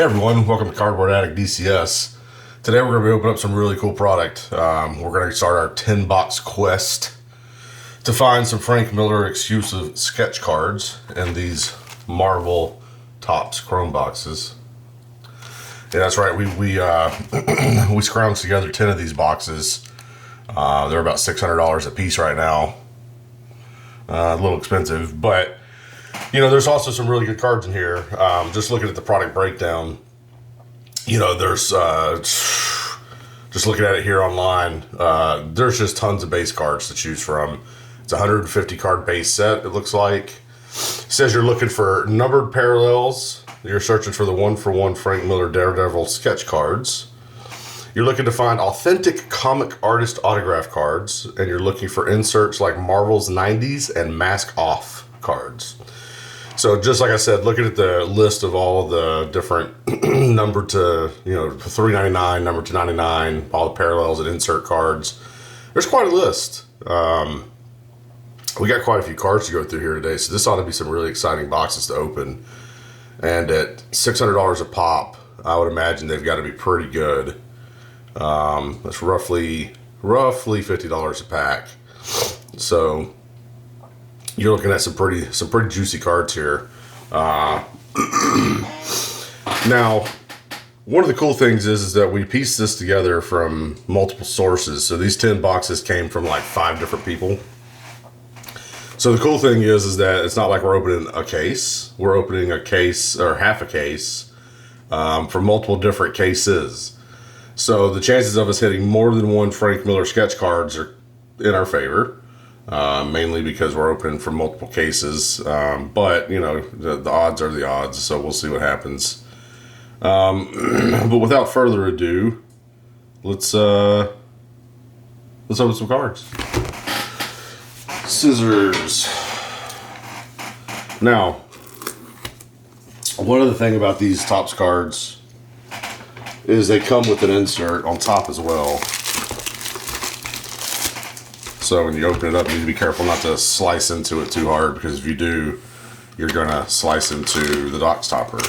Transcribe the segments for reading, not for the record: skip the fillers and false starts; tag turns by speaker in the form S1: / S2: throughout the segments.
S1: Hey everyone, welcome to Cardboard Addict DCS. Today we're going to be opening up some really cool product. We're going to start our 10 box quest to find some Frank Miller exclusive sketch cards in these Marvel Topps Chrome boxes. Yeah, that's right. We we scrounged together 10 of these boxes. They're about $600 a piece right now. A little expensive, but you know, there's also some really good cards in here. Just looking at the product breakdown, you know, there's just looking at it here online, there's just tons of base cards to choose from. It's a 150 card base set, it looks like. It says you're looking for numbered parallels. You're searching for the 1-for-1 Frank Miller Daredevil sketch cards. You're looking to find authentic comic artist autograph cards, and you're looking for inserts like Marvel's 90s and Mask Off cards. So just like I said, looking at the list of all the different number to, you know, $3.99, number to $99, all the parallels and insert cards, there's quite a list. We got quite a few cards to go through here today, so this ought to be some really exciting boxes to open. And at $600 a pop, I would imagine they've got to be pretty good. That's roughly $50 a pack. So you're looking at some pretty juicy cards here. Now, one of the cool things is that we pieced this together from multiple sources. So these 10 boxes came from like 5 different people. So the cool thing is that it's not like we're opening a case. We're opening a case or half a case from multiple different cases. So the chances of us hitting more than one Frank Miller sketch cards are in our favor. Mainly because we're opening from multiple cases, but you know, the odds are the odds, so we'll see what happens. But without further ado, let's open some cards. Scissors. Now, one other thing about these Topps cards is they come with an insert on top as well. So when you open it up, you need to be careful not to slice into it too hard, because if you do, you're gonna slice into the box topper,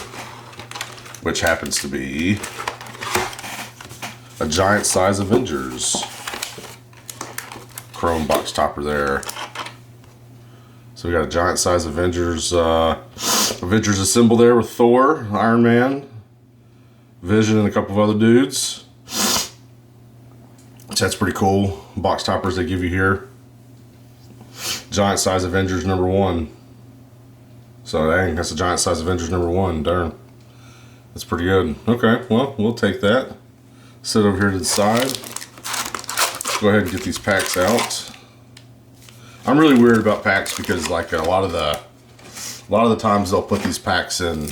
S1: which happens to be a giant size Avengers Chrome box topper there. So we got a giant size Avengers assemble there with Thor, Iron Man, Vision, and a couple of other dudes. So that's pretty cool. Box toppers they give you here. Giant size Avengers #1. So dang, that's a giant size Avengers #1. Darn. That's pretty good. Okay, well, we'll take that. Sit over here to the side. Go ahead and get these packs out. I'm really weird about packs because like a lot of the times they'll put these packs in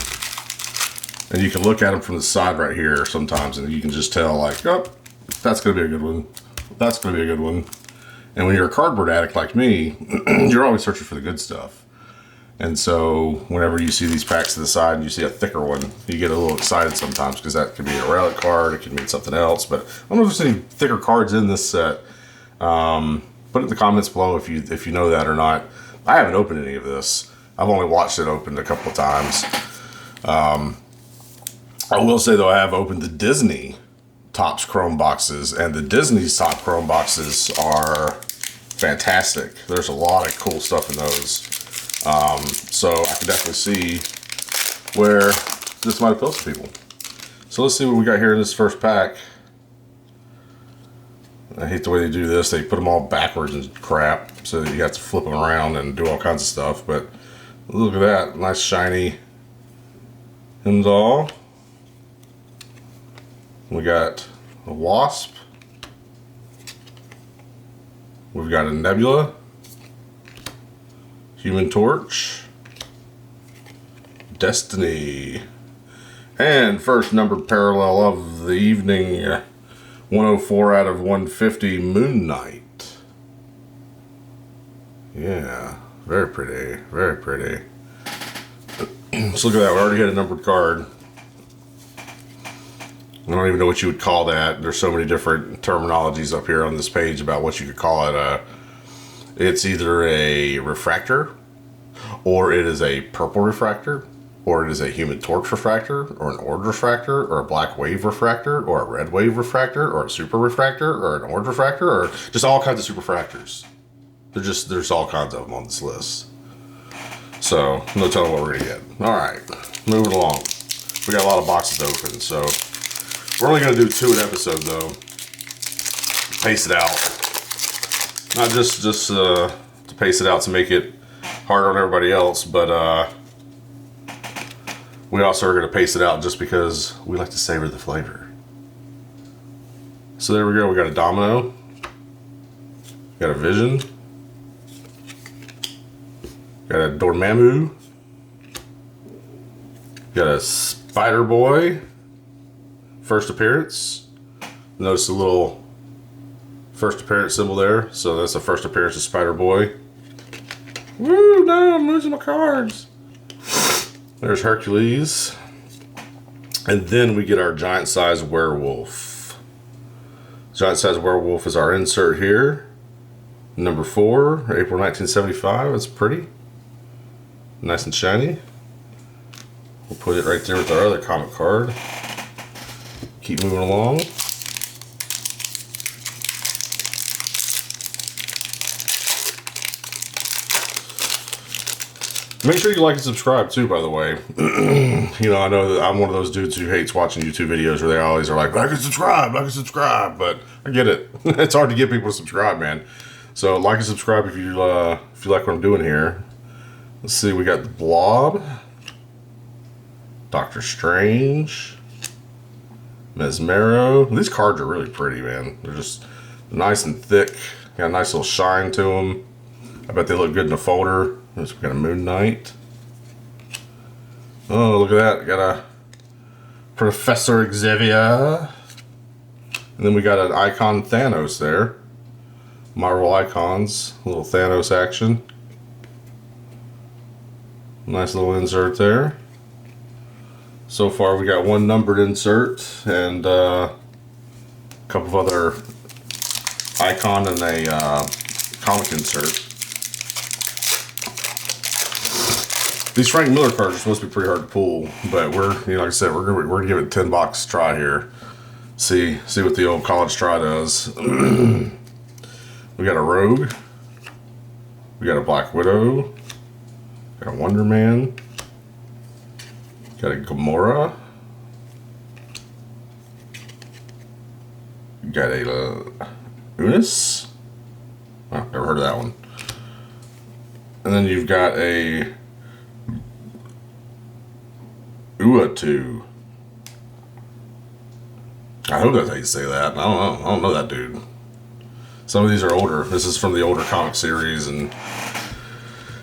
S1: and you can look at them from the side right here sometimes and you can just tell like, oh, that's gonna be a good one. That's gonna be a good one. And when you're a cardboard addict like me, you're always searching for the good stuff. And so whenever you see these packs to the side and you see a thicker one, you get a little excited sometimes because that could be a relic card, it could mean something else. But I don't know if there's any thicker cards in this set. Put it in the comments below if you know that or not. I haven't opened any of this. I've only watched it opened a couple of times. I will say though, I have opened the Disney Topps Chrome boxes, and the Disney's Topps Chrome boxes are fantastic. There's a lot of cool stuff in those. So I can definitely see where this might appeal to people. So let's see what we got here in this first pack. I hate the way they do this. They put them all backwards and crap, so that you have to flip them around and do all kinds of stuff. But look at that, nice shiny Heimdall. We got a Wasp. We've got a Nebula, Human Torch, Destiny, and first numbered parallel of the evening, 104 out of 150, Moon Knight. Yeah, very pretty, very pretty. Let's look at that. We already had a numbered card. I don't even know what you would call that. There's so many different terminologies up here on this page about what you could call it. It's either a refractor or it is a purple refractor. or it is a human torch refractor, or an orange refractor, or a black wave refractor, or a red wave refractor, or a super refractor, or an orange refractor, or just all kinds of super refractors. There's all kinds of them on this list. So, no telling what we're gonna get. Alright, moving along. We got a lot of boxes open, so we're only gonna do 2 an episode though. Pace it out. Not just to pace it out to make it hard on everybody else, but we also are gonna pace it out just because we like to savor the flavor. So there we go, we got a Domino. Got a Vision. Got a Dormammu. Got a Spider Boy. First appearance. Notice the little first appearance symbol there. So that's the first appearance of Spider Boy. Woo, no, I'm losing my cards. There's Hercules. And then we get our giant size werewolf. Giant size werewolf is our insert here. Number 4, April 1975. It's pretty. Nice and shiny. We'll put it right there with our other comic card. Keep moving along. Make sure you like and subscribe too, by the way. You know, I know that I'm one of those dudes who hates watching YouTube videos where they always are like and subscribe, but I get it. It's hard to get people to subscribe, man. So like and subscribe if you like what I'm doing here. Let's see, we got the Blob, Doctor Strange, Mesmero. These cards are really pretty, man. They're just nice and thick. Got a nice little shine to them. I bet they look good in a folder. We got a Moon Knight. Oh, look at that. Got a Professor Xavier. And then we got an Icon Thanos there. Marvel Icons. A little Thanos action. Nice little insert there. So far we got 1 numbered insert and a couple of other icon and a comic insert. These Frank Miller cards are supposed to be pretty hard to pull, but we're, you know, like I said, we're gonna give it a 10 box try here. See what the old college try does. We got a Rogue. We got a Black Widow. Got a Wonder Man. Got a Gamora. Got a Unis. Oh, never heard of that one. And then you've got a Uatu. I hope that's how you say that. I don't know that dude. Some of these are older. This is from the older comic series, and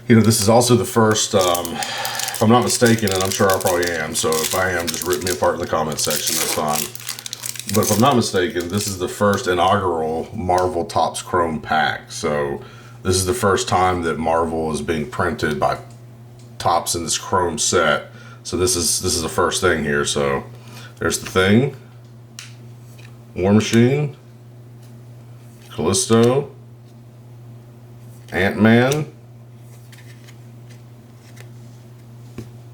S1: you know, this is also the first, if I'm not mistaken, and I'm sure I probably am, so if I am, just rip me apart in the comment section, that's fine. But if I'm not mistaken, this is the first inaugural Marvel Topps Chrome pack. So this is the first time that Marvel is being printed by Topps in this Chrome set. So this is the first thing here. So there's the Thing, War Machine, Callisto, Ant-Man,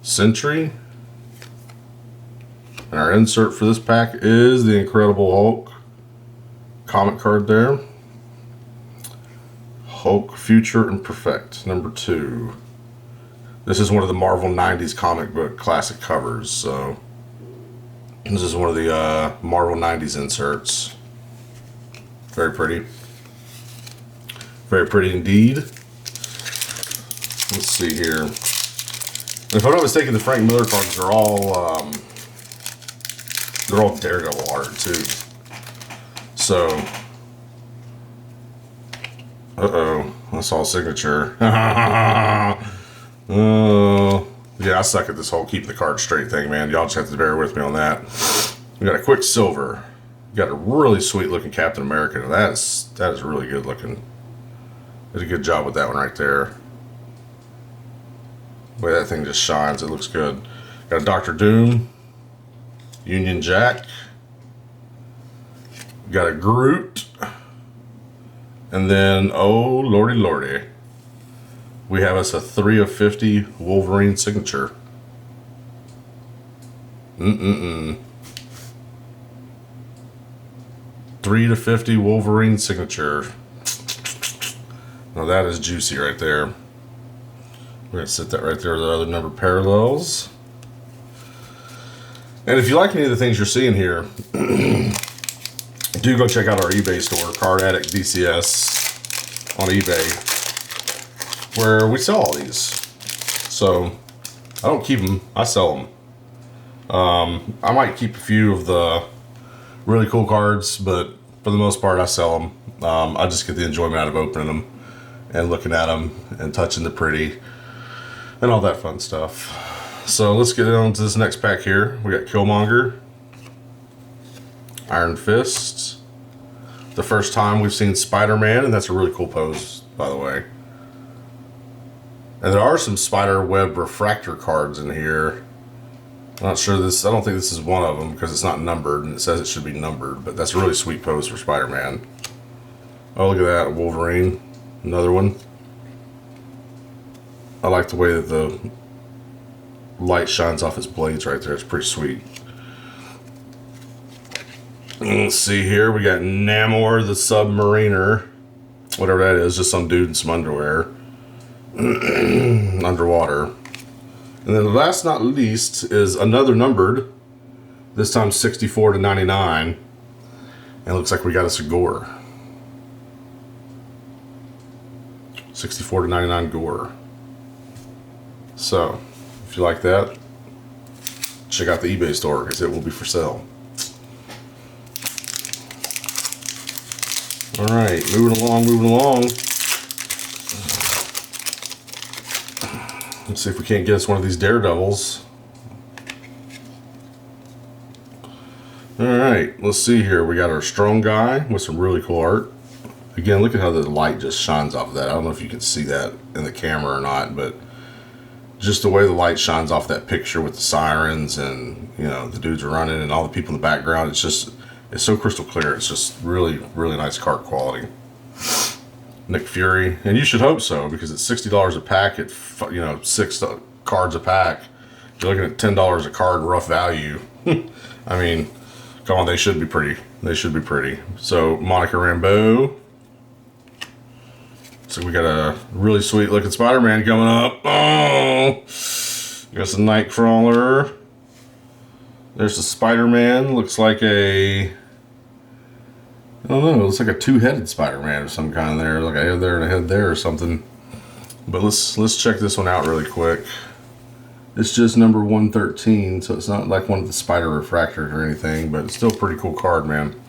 S1: Sentry, and our insert for this pack is the Incredible Hulk comic card there. Hulk Future Imperfect, number 2. This is one of the Marvel 90s comic book classic covers, so this is one of the Marvel 90s inserts. Very pretty. Very pretty indeed. Let's see here. If I'm not mistaken, the Frank Miller cards are all Daredevil art too. So, that's all signature. Yeah, I suck at this whole keep the card straight thing, man. Y'all just have to bear with me on that. We got a Quicksilver. We got a really sweet looking Captain America. That is really good looking. Did a good job with that one right there. The way that thing just shines, it looks good. Got a Doctor Doom, Union Jack. Got a Groot, and then oh lordy, we have us a 3 of 50 Wolverine signature. Mm-mm-mm. 3/50 Wolverine signature. Now that is juicy right there. We're going to sit that right there with the other numbered parallels. And if you like any of the things you're seeing here, do go check out our eBay store, Card Addict DCS on eBay, where we sell all these. So I don't keep them, I sell them. I might keep a few of the really cool cards, but for the most part I sell them. I just get the enjoyment out of opening them and looking at them and touching the pretty and all that fun stuff. So let's get on to this next pack here. We got Killmonger, Iron Fist. The first time we've seen Spider-Man, and that's a really cool pose, by the way. And there are some spider web refractor cards in here. I'm not sure this, I don't think this is one of them because it's not numbered and it says it should be numbered, but that's a really sweet pose for Spider-Man. Oh, look at that, Wolverine, another one. I like the way that the light shines off his blades right there. It's pretty sweet. Let's see here. We got Namor the Submariner. Whatever that is. Just some dude in some underwear. Underwater. And then last not least is another numbered. This time 64 to 99. And it looks like we got us a Gore. 64 to 99 Gore. So, if you like that, check out the eBay store because it will be for sale. Alright, moving along. Let's see if we can't get us one of these Daredevils. Alright, let's see here. We got our Strong Guy with some really cool art. Again, look at how the light just shines off of that. I don't know if you can see that in the camera or not, but just the way the light shines off that picture with the sirens and, you know, the dudes are running and all the people in the background. It's just, it's so crystal clear. It's just really, really nice card quality. Nick Fury, and you should hope so because it's $60 a pack at, you know, 6 cards a pack. You're looking at $10 a card rough value. I mean, come on, they should be pretty. They should be pretty. So Monica Rambeau. So we got a really sweet looking Spider-Man coming up. Oh, got some Nightcrawler. There's the Spider-Man. Looks like a, I don't know, it looks like a two-headed Spider-Man of some kind there. Like a head there and a head there or something. But let's check this one out really quick. It's just number 113, so it's not like one of the spider refractors or anything, but it's still a pretty cool card, man.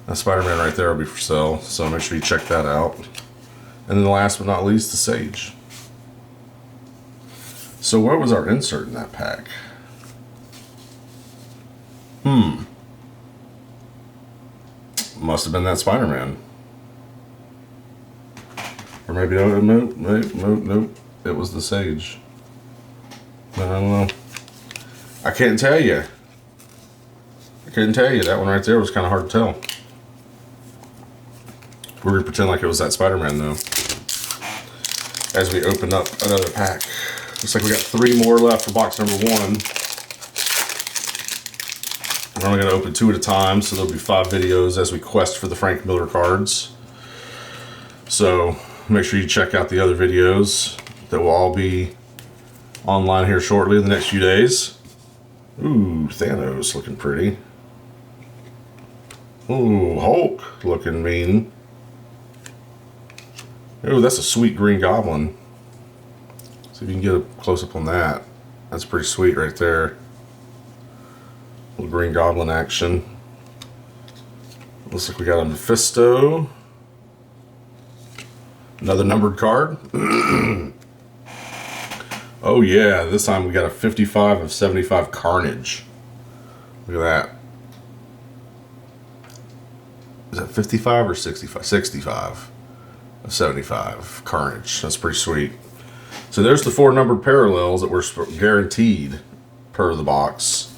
S1: That Spider-Man right there will be for sale, so make sure you check that out. And then last but not least, the Sage. So where was our insert in that pack? Must have been that Spider-Man. Or maybe, nope. It was the Sage. I don't know. I can't tell you. I couldn't tell you. That one right there was kind of hard to tell. We're going to pretend like it was that Spider-Man, though. As we open up another pack. Looks like we got 3 more left for box number 1. We're only going to open 2 at a time, so there'll be 5 videos as we quest for the Frank Miller cards. So make sure you check out the other videos that will all be online here shortly in the next few days. Ooh, Thanos looking pretty. Ooh, Hulk looking mean. Ooh, that's a sweet Green Goblin. See if you can get a close-up on that. That's pretty sweet right there. Little Green Goblin action. Looks like we got a Mephisto. Another numbered card. Oh yeah, this time we got a 55 of 75 Carnage. Look at that. Is that 55 or 65? 65 of 75 Carnage. That's pretty sweet. So there's the 4 numbered parallels that were guaranteed per the box.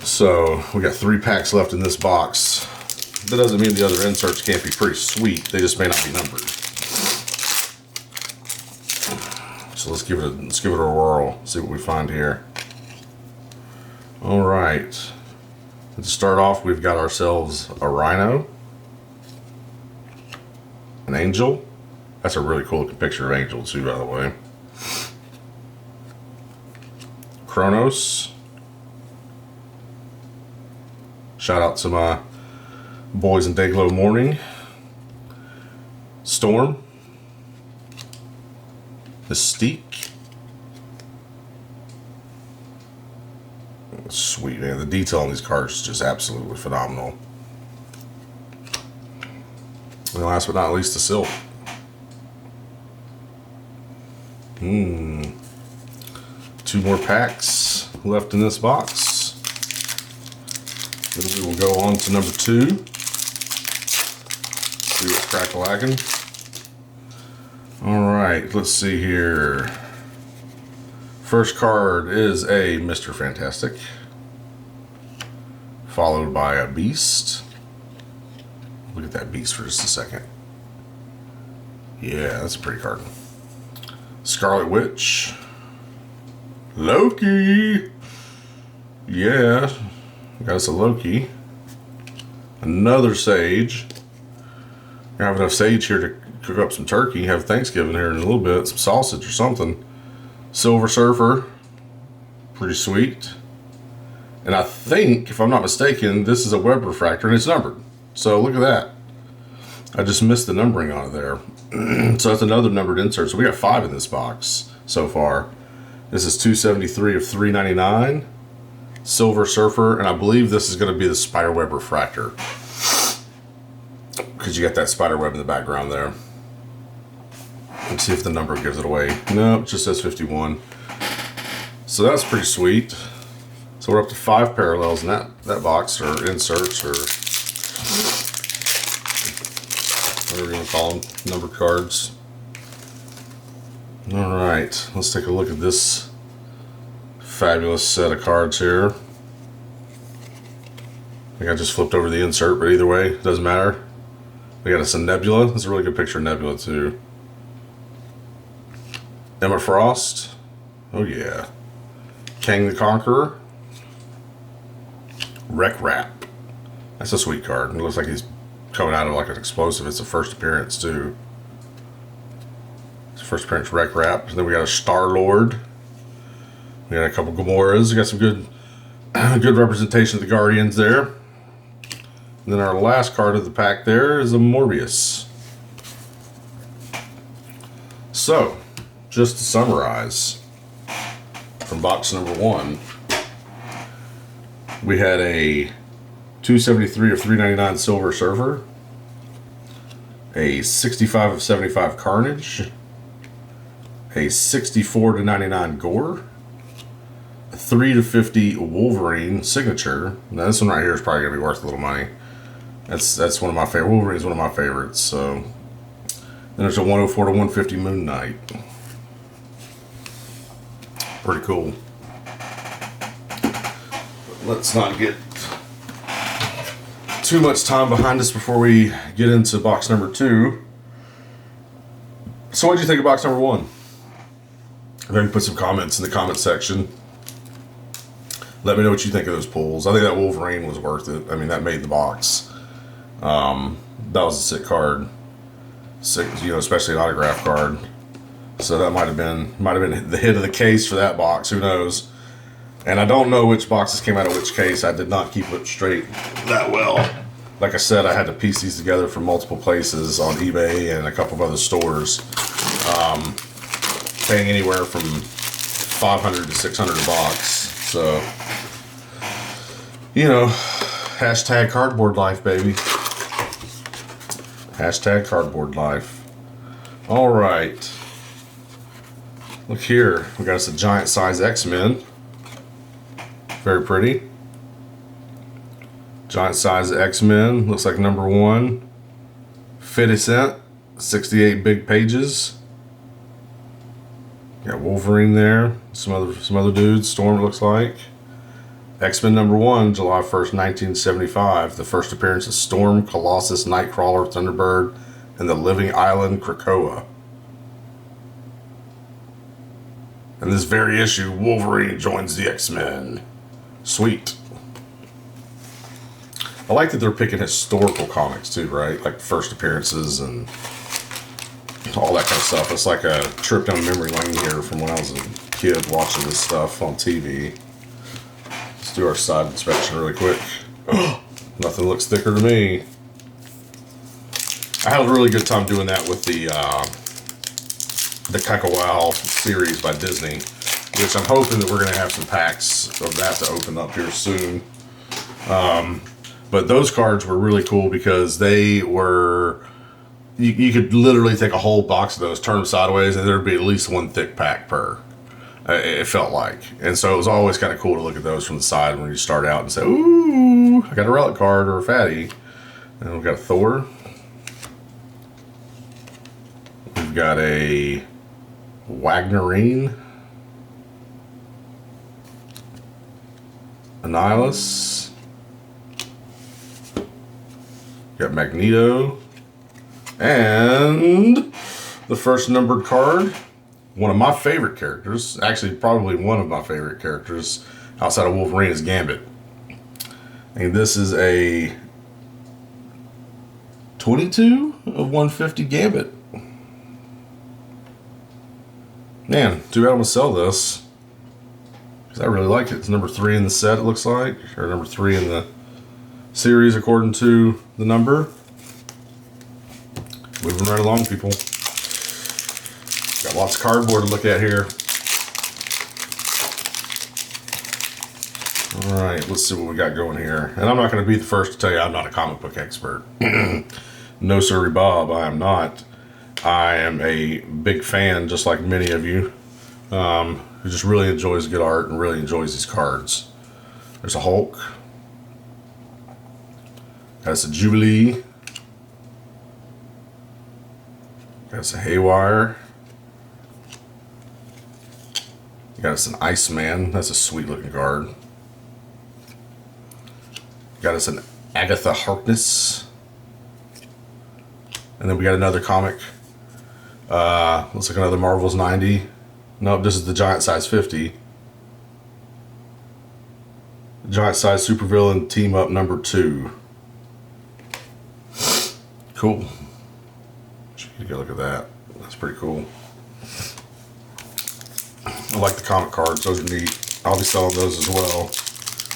S1: So we got 3 packs left in this box. That doesn't mean the other inserts can't be pretty sweet. They just may not be numbered. So let's give it a whirl. See what we find here. All right. To start off, we've got ourselves a Rhino, an Angel. That's a really cool looking picture of Angel too, by the way. Kronos. Shout out to my boys in Dayglow Morning. Storm. Mystique. Sweet, man. The detail on these cards is just absolutely phenomenal. And last but not least, the Silk. Two more packs left in this box. Then we will go on to number 2. See what's crack-a-lackin'. Alright, let's see here. First card is a Mr. Fantastic, followed by a Beast. Look at that Beast for just a second. Yeah, that's a pretty card. Scarlet Witch. Loki. Yeah, got us a Loki. Another Sage. I have enough Sage here to cook up some turkey. Have Thanksgiving here in a little bit. Some sausage or something. Silver Surfer. Pretty sweet. And I think, if I'm not mistaken, this is a web refractor and it's numbered. So look at that. I just missed the numbering on it there. So that's another numbered insert. So we got 5 in this box so far. This is 273 of 399. Silver Surfer, and I believe this is going to be the Spiderweb refractor. Because you got that spiderweb in the background there. Let's see if the number gives it away. No, it just says 51. So that's pretty sweet. So we're up to 5 parallels in that box, or inserts, or whatever you want to call them, number cards. Alright, let's take a look at this fabulous set of cards here. I think I just flipped over the insert, but either way, it doesn't matter. We got us a Nebula. That's a really good picture of Nebula too. Emma Frost. Oh yeah. Kang the Conqueror. Wreck Rap. That's a sweet card. It looks like he's coming out of like an explosive. It's a first appearance too. It's a first appearance Wreck Rap. And then we got a Star-Lord. We got a couple Gamoras. We got some good good representation of the Guardians there. And then our last card of the pack there is a Morbius. So, just to summarize, from box number 1, we had a 273 of 399 Silver Surfer, a 65 of 75 Carnage, a 64 to 99 Gore, a 3 to 50 Wolverine Signature. Now this one right here is probably going to be worth a little money. That's one of my favorite. Wolverine's one of my favorites. So then there's a 104 to 150 Moon Knight. Pretty cool. Let's not get too much time behind us before we get into box number 2. So what did you think of box number 1? Go ahead and put some comments in the comment section. Let me know what you think of those pulls. I think that Wolverine was worth it. I mean, that made the box. That was a sick card. Sick, you know, especially an autograph card. So that might have been the hit of the case for that box. Who knows? And I don't know which boxes came out of which case. I did not keep it straight that well. Like I said, I had to piece these together from multiple places on eBay and a couple of other stores. Paying anywhere from $500 to $600 a box. So, you know, hashtag cardboard life, baby. Hashtag cardboard life. All right. Look here. We got us a giant size X-Men. Very pretty. Giant size X-Men. Looks like number 1. 50 cent. 68 big pages. Got Wolverine there. Some other dudes. Storm, looks like. X-Men number 1, July 1st, 1975. The first appearance of Storm, Colossus, Nightcrawler, Thunderbird, and the Living Island Krakoa. In this very issue, Wolverine joins the X-Men. Sweet. I like that they're picking historical comics too, right? Like first appearances and all that kind of stuff. It's like a trip down memory lane here from when I was a kid watching this stuff on TV. Let's do our side inspection really quick. Nothing looks thicker to me. I had a really good time doing that with the Wow series by Disney, which I'm hoping that we're going to have some packs of that to open up here soon. But those cards were really cool because they were, you could literally take a whole box of those, turn them sideways, and there'd be at least one thick pack per. It felt like. And so it was always kind of cool to look at those from the side when you start out and say, ooh, I got a relic card or a fatty. And we've got a Thor. We've got a Wagnerine. Annihilus. Got Magneto. And the first numbered card. One of my favorite characters, actually probably one of my favorite characters outside of Wolverine, is Gambit. And this is a 22 of 150 Gambit. Man, too bad I'm gonna sell this, because I really like it. It's number 3 in the set, it looks like, or number 3 in the series according to the number. Moving right along, people. Got lots of cardboard to look at here. Alright, let's see what we got going here. And I'm not going to be the first to tell you I'm not a comic book expert. No sirree Bob, I am not. I am a big fan, just like many of you, who just really enjoys good art and really enjoys these cards. There's a Hulk. That's a Jubilee. That's a Haywire. Got us an Iceman. That's a sweet looking card. Got us an Agatha Harkness. And then we got another comic. Looks like another Marvel's 90. Nope, this is the Giant Size 50. Giant Size Supervillain Team Up number 2. Cool. You can look at that. That's pretty cool. I like the comic cards. Those are neat. I'll be selling those as well.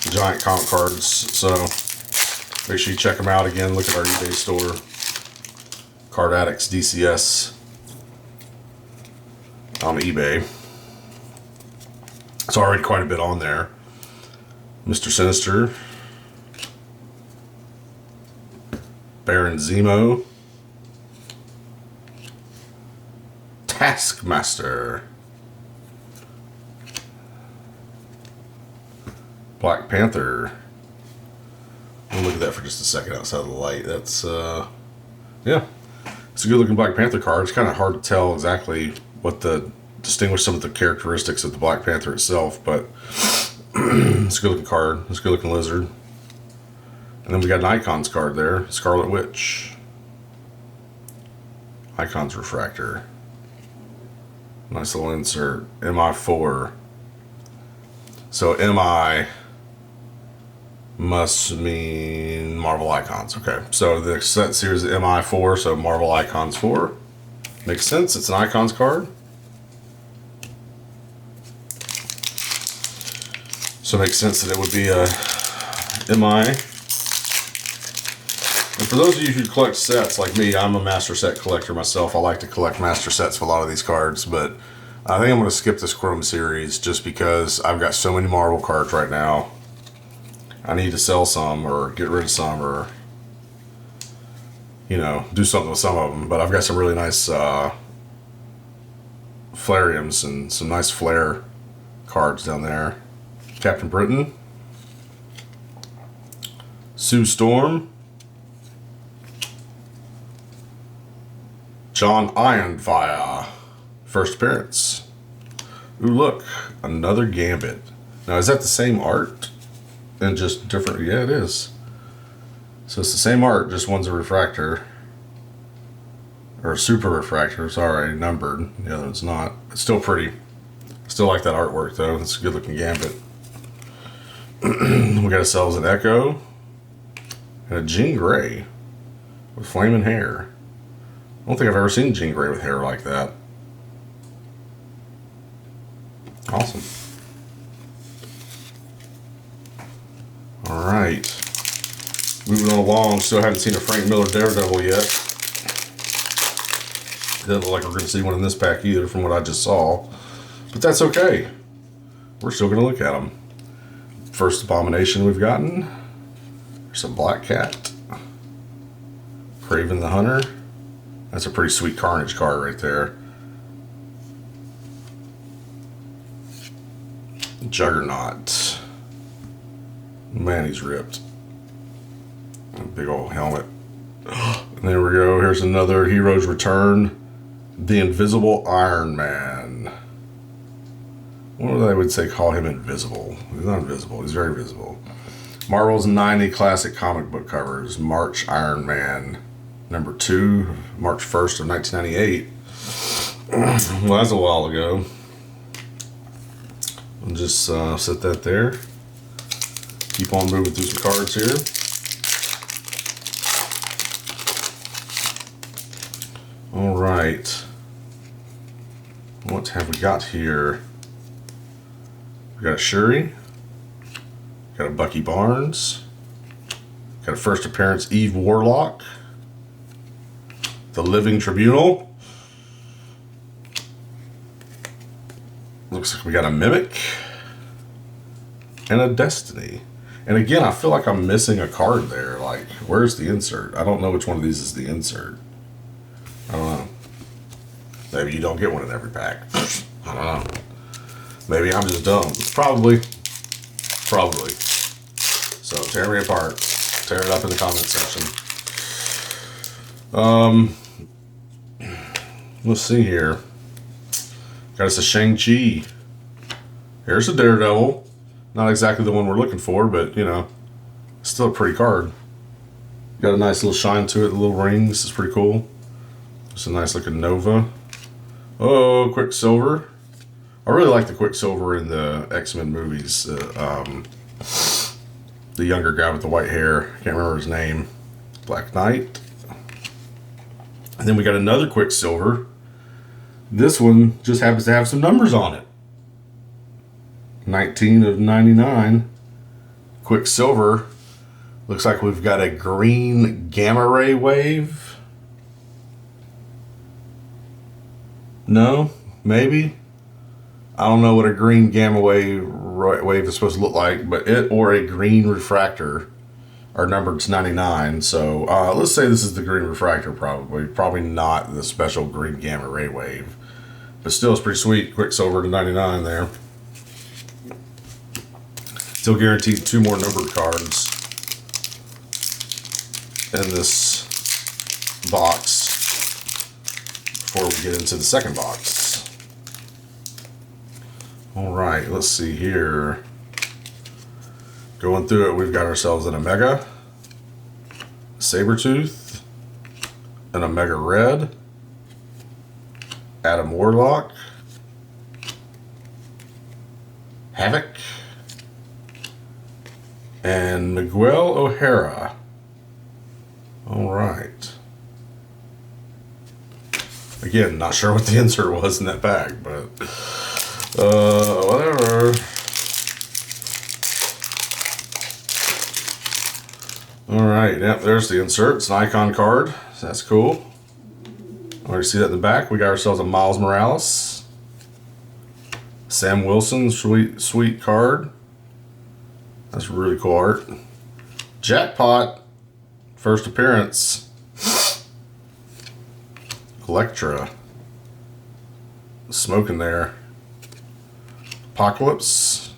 S1: The giant comic cards. So make sure you check them out again. Look at our eBay store. Card Addicts DCS on eBay. It's already quite a bit on there. Mr. Sinister. Baron Zemo. Taskmaster. Black Panther. We'll look at that for just a second outside of the light. That's, yeah. It's a good looking Black Panther card. It's kind of hard to tell exactly what distinguish some of the characteristics of the Black Panther itself, but it's a good looking card. It's a good looking lizard. And then we got an Icons card there. Scarlet Witch. Icons Refractor. Nice little insert. MI4. So MI must mean Marvel Icons. Okay, so the set series is MI4, so Marvel Icons 4. Makes sense, it's an Icons card. So it makes sense that it would be a MI. And for those of you who collect sets like me, I'm a master set collector myself. I like to collect master sets for a lot of these cards, but I think I'm going to skip this Chrome series just because I've got so many Marvel cards right now. I need to sell some or get rid of some or, you know, do something with some of them. But I've got some really nice Flareums and some nice Flare cards down there. Captain Britain. Sue Storm. John Ironfire. First appearance. Ooh, look. Another Gambit. Now, is that the same art? And just different? Yeah, it is. So it's the same art, just one's a refractor. Or a super refractor, sorry, numbered. The other one's not. It's still pretty. Still like that artwork, though. It's a good looking Gambit. We got ourselves an Echo and a Jean Grey with flaming hair. I don't think I've ever seen Jean Grey with hair like that. Awesome. Alright. Moving on along, still haven't seen a Frank Miller Daredevil yet. Doesn't look like we're going to see one in this pack either from what I just saw. But that's okay. We're still going to look at them. First Abomination we've gotten. There's a Black Cat. Craven the Hunter. That's a pretty sweet Carnage card right there. Juggernaut. Man, he's ripped. A big old helmet. And there we go. Here's another Hero's Return. The Invisible Iron Man. What would I would say call him invisible? He's not invisible. He's very visible. Marvel's 90 classic comic book covers. March Iron Man number 2. March 1st of 1998. Well, that's a while ago. I'll just set that there. Keep on moving through some cards here. All right. What have we got here? We got a Shuri. Got a Bucky Barnes. Got a first appearance Eve Warlock. The Living Tribunal. Looks like we got a Mimic. And a Destiny. And again, I feel like I'm missing a card there. Like, where's the insert? I don't know which one of these is the insert. I don't know. Maybe you don't get one in every pack. I don't know. Maybe I'm just dumb. Probably. Probably. So tear me apart. Tear it up in the comment section. Let's see here. Got us a Shang-Chi. Here's a Daredevil. Not exactly the one we're looking for, but you know, still a pretty card. Got a nice little shine to it, the little rings. It's pretty cool. It's a nice looking Nova. Oh, Quicksilver. I really like the Quicksilver in the X-Men movies. The younger guy with the white hair. Can't remember his name. Black Knight. And then we got another Quicksilver. This one just happens to have some numbers on it. 19 of 99. Quicksilver. Looks like we've got a green gamma ray wave. No? Maybe? I don't know what a green gamma wave is supposed to look like, but it or a green refractor are numbered to 99. So let's say this is the green refractor probably. Probably not the special green gamma ray wave. But still, it's pretty sweet. Quicksilver to 99 there. Still guaranteed 2 more numbered cards in this box before we get into the second box. All right, let's see here. Going through it, we've got ourselves an Omega, Sabretooth, an Omega Red, Adam Warlock, Havoc, and Miguel O'Hara. All right. Again, not sure what the insert was in that bag, but whatever. All right, yep, there's the insert. It's an icon card. So that's cool. Already see that in the back. We got ourselves a Miles Morales, Sam Wilson, sweet card. That's really cool art. Jackpot, first appearance. Elektra, smoking there. Apocalypse,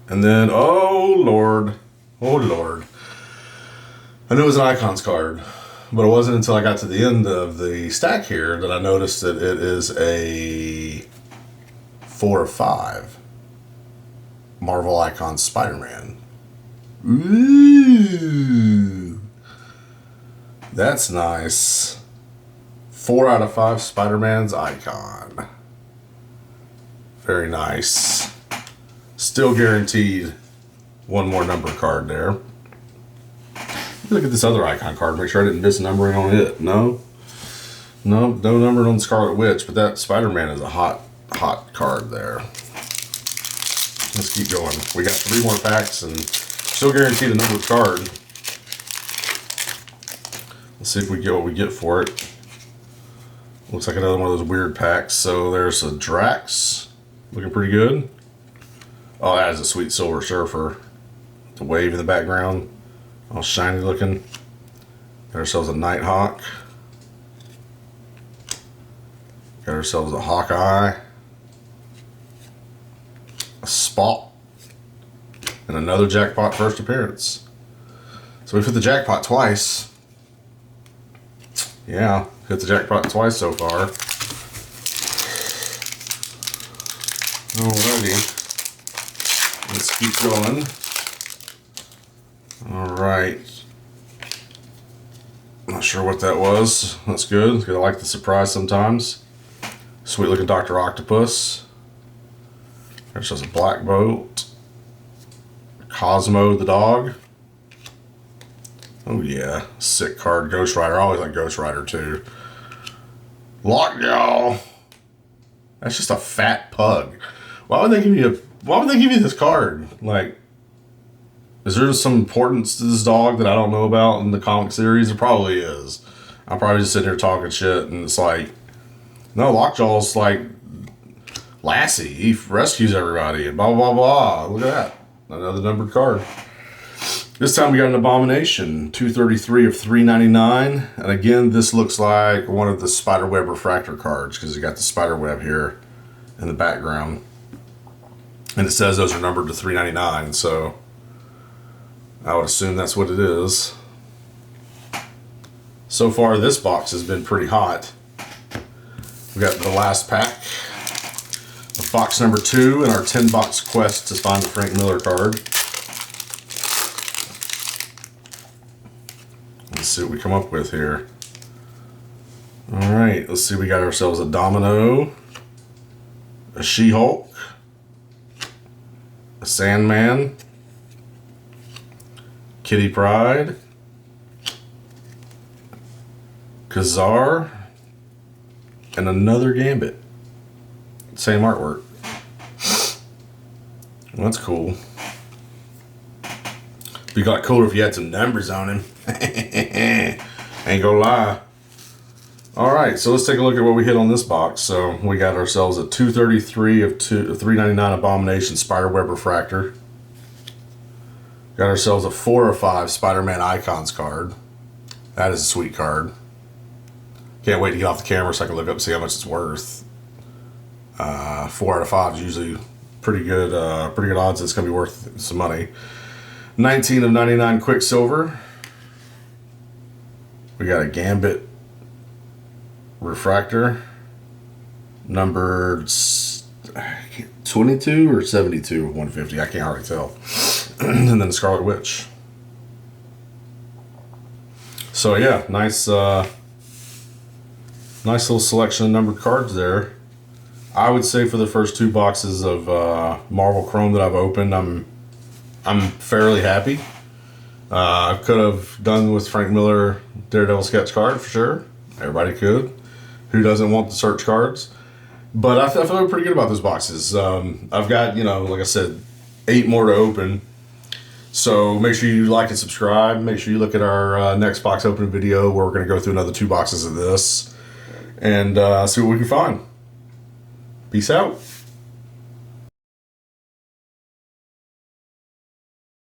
S1: and then oh lord, I knew it was an Icons card, but it wasn't until I got to the end of the stack here that I noticed that it is a 4 of 5 Marvel Icons Spider-Man. Ooh, that's nice. 4 out of 5 Spider-Man's Icon. Very nice. Still guaranteed one more number card there. Look at this other icon card. Make sure I didn't miss numbering on it. No numbering on the Scarlet Witch, but that Spider-Man is a hot card there. Let's keep going. We got 3 more packs and still guaranteed a numbered card. Let's see if we get what we get for it. Looks like another one of those weird packs. So there's a Drax, looking pretty good. Oh, that is a sweet Silver Surfer. The wave in the background, all shiny looking. Got ourselves a Nighthawk. Got ourselves a Hawkeye. A Spot. And another jackpot first appearance. So we've hit the jackpot twice. Yeah, hit the jackpot twice so far. Alrighty. Let's keep going. Alright. Not sure what that was. That's good. I like the surprise sometimes. Sweet looking Dr. Octopus. There's just a Black Bolt. Cosmo the dog. Oh yeah. Sick card. Ghost Rider. I always like Ghost Rider too. Lockjaw. That's just a fat pug. Why would they give you this card? Like, is there some importance to this dog that I don't know about in the comic series? There probably is. I'm probably just sitting here talking shit, and it's like, no, Lockjaw's like Lassie. He rescues everybody, and blah, blah, blah. Look at that. Another numbered card. This time we got an Abomination, 233 of 399. And again, this looks like one of the Spiderweb Refractor cards, because you got the Spiderweb here in the background. And it says those are numbered to 399, so I would assume that's what it is. So far, this box has been pretty hot. We got the last pack of box number 2 in our 10-box quest to find the Frank Miller card. Let's see what we come up with here. Alright, let's see. We got ourselves a Domino, a She-Hulk, a Sandman, Kitty Pryde, Kazar, and another Gambit. Same artwork. Well, that's cool. Be a lot cooler if you had some numbers on him. Ain't gonna lie. Alright, so let's take a look at what we hit on this box. So we got ourselves a 233 of 399 Abomination Spiderweb Refractor. Got ourselves a 4 of 5 Spider-Man Icons card. That is a sweet card. Can't wait to get off the camera so I can look up and see how much it's worth. 4 out of 5 is usually pretty good odds it's going to be worth some money. 19 of 99 Quicksilver. We got a Gambit Refractor. Numbered 22 or 72 of 150. I can't hardly tell. And then the Scarlet Witch. So yeah, nice little selection of numbered cards there. I would say for the first 2 boxes of Marvel Chrome that I've opened, I'm fairly happy. I could have done with Frank Miller Daredevil sketch card for sure. Everybody could. Who doesn't want the search cards? But I feel pretty good about those boxes. I've got, like I said, 8 more to open. So make sure you like and subscribe. Make sure you look at our next box opening video where we're going to go through another 2 boxes of this and see what we can find. Peace out.